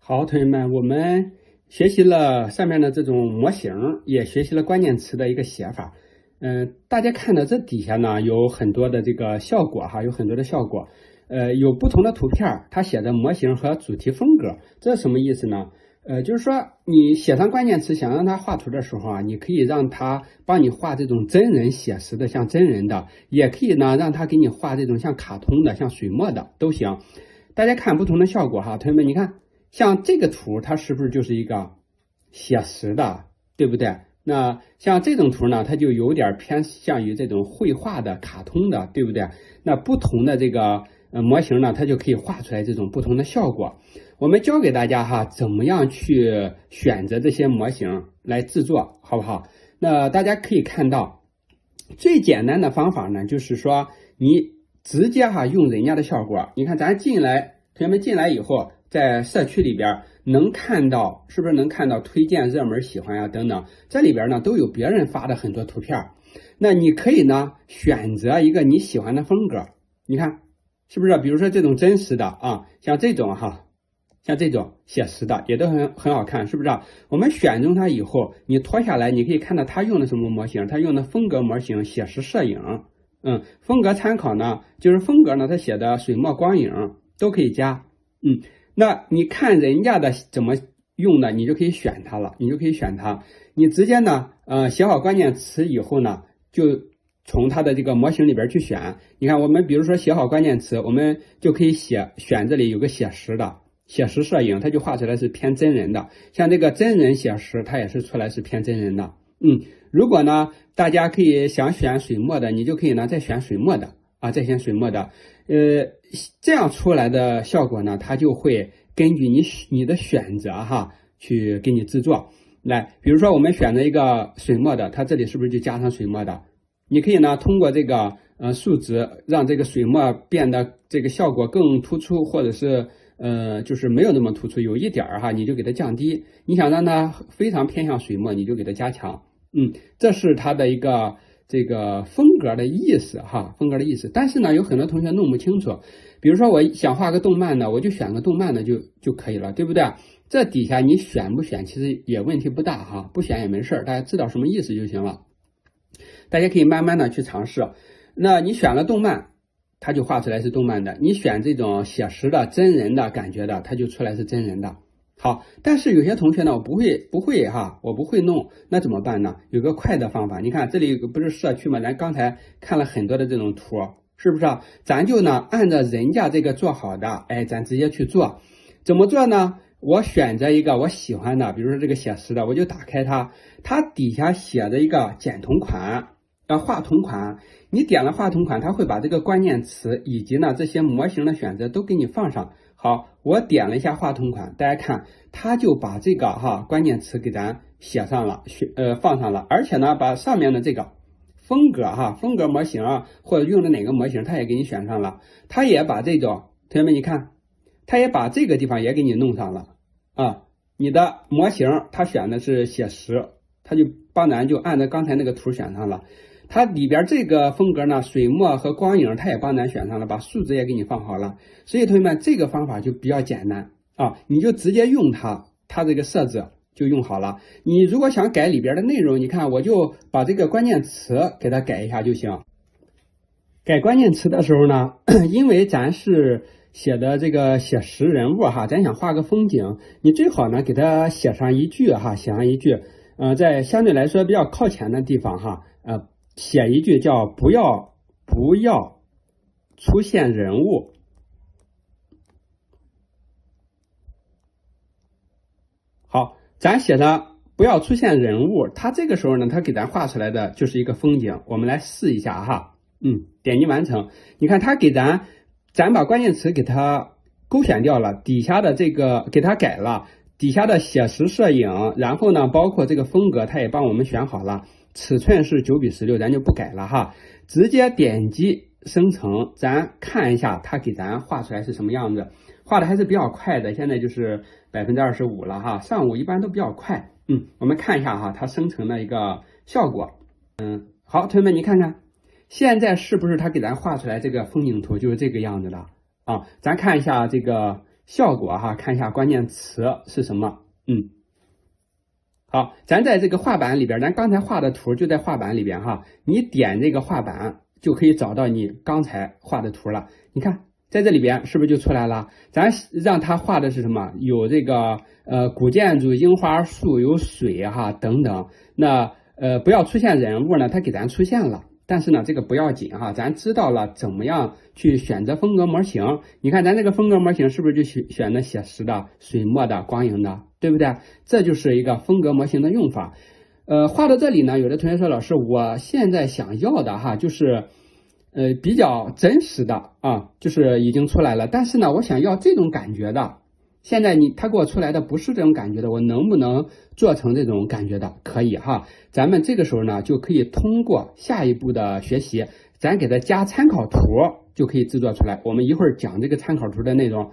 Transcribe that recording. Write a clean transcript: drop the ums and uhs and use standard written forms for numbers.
好，同学们，我们学习了上面的这种模型，也学习了关键词的一个写法。大家看到这底下呢，有很多的这个效果哈，有很多的效果。有不同的图片，它写的模型和主题风格，这是什么意思呢？就是说你写上关键词，想让它画图的时候啊，你可以让它帮你画这种真人写实的，像真人的，也可以呢让它给你画这种像卡通的，像水墨的都行。大家看不同的效果哈，同学们，你看。像这个图，它是不是就是一个写实的，对不对？那像这种图呢，它就有点偏向于这种绘画的、卡通的，对不对？那不同的这个模型呢，它就可以画出来这种不同的效果。我们教给大家哈，怎么样去选择这些模型来制作，好不好？那大家可以看到，最简单的方法呢，就是说你直接哈用人家的效果。你看咱进来，同学们进来以后。在社区里边能看到，是不是能看到推荐、热门、喜欢呀等等？这里边呢都有别人发的很多图片，那你可以呢选择一个你喜欢的风格。你看是不是？比如说这种真实的啊，像这种哈，像这种写实的也都很好看，是不是？我们选中它以后，你拖下来，你可以看到它用的什么模型，它用的风格模型、写实摄影。风格参考呢，就是风格呢，它写的水墨光影都可以加。那你看人家的怎么用的，你就可以选它了，你直接呢，写好关键词以后呢，就从它的这个模型里边去选。你看，我们比如说写好关键词，我们就可以选这里有个写实的，写实摄影，它就画出来是偏真人的。像这个真人写实，它也是出来是偏真人的。如果呢，大家可以想选水墨的，你就可以呢再选水墨的。这样出来的效果呢，它就会根据你的选择哈，去给你制作。来，比如说我们选择一个水墨的，它这里是不是就加上水墨的？你可以呢通过这个数值让这个水墨变得这个效果更突出，或者是就是没有那么突出，有一点哈，你就给它降低。你想让它非常偏向水墨，你就给它加强。这是它的一个。这个风格的意思哈，但是呢，有很多同学弄不清楚。比如说，我想画个动漫的，我就选个动漫的就可以了，对不对？这底下你选不选，其实也问题不大哈，不选也没事，大家知道什么意思就行了。大家可以慢慢的去尝试。那你选了动漫，它就画出来是动漫的；你选这种写实的、真人的感觉的，它就出来是真人的。好，但是有些同学呢，我不会弄，那怎么办呢？有个快的方法，你看这里有个不是社区吗？咱刚才看了很多的这种图，是不是？咱就呢按照人家这个做好的，咱直接去做。怎么做呢？我选择一个我喜欢的，比如说这个写实的，我就打开它，它底下写着一个剪同款，画同款。你点了画同款，它会把这个关键词以及呢这些模型的选择都给你放上。好，我点了一下画同款，大家看，它就把这个关键词给咱写上了，放上了，而且呢，把上面的这个风格模型或者用的哪个模型，它也给你选上了。它也把这种，同学们你看，它也把这个地方也给你弄上了啊。你的模型它选的是写实，它就帮咱就按照刚才那个图选上了。它里边这个风格呢，水墨和光影，它也帮咱选上了，把数值也给你放好了。所以同学们，这个方法就比较简单啊，你就直接用它这个设置就用好了。你如果想改里边的内容，你看我就把这个关键词给它改一下就行。改关键词的时候呢，因为咱是写的这个写实人物咱想画个风景，你最好呢给它写上一句在相对来说比较靠前的地方写一句叫不要出现人物。好，咱写上不要出现人物，它这个时候呢，它给咱画出来的就是一个风景。我们来试一下哈，点击完成。你看它给咱把关键词给它勾选掉了，底下的这个给它改了，底下的写实摄影，然后呢，包括这个风格，它也帮我们选好了。尺寸是9:16，咱就不改了哈，直接点击生成，咱看一下它给咱画出来是什么样子，画的还是比较快的，现在就是25%了哈，上午一般都比较快。我们看一下它生成的一个效果。好，同学们你看看，现在是不是它给咱画出来这个风景图就是这个样子的啊？咱看一下这个效果哈，看一下关键词是什么。好，咱在这个画板里边，咱刚才画的图就在画板里边哈，你点这个画板就可以找到你刚才画的图了。你看在这里边是不是就出来了？咱让它画的是什么？有这个古建筑、樱花树、有水哈等等。那不要出现人物呢，它给咱出现了。但是呢，这个不要紧哈，咱知道了怎么样去选择风格模型。你看咱这个风格模型是不是就选的写实的、水墨的、光影的，对不对？这就是一个风格模型的用法。画到这里呢，有的同学说老师，我现在想要的哈，就是比较真实的啊，就是已经出来了，但是呢，我想要这种感觉的。现在他给我出来的不是这种感觉的，我能不能做成这种感觉的？可以哈，咱们这个时候呢就可以通过下一步的学习，咱给它加参考图就可以制作出来。我们一会儿讲这个参考图的内容。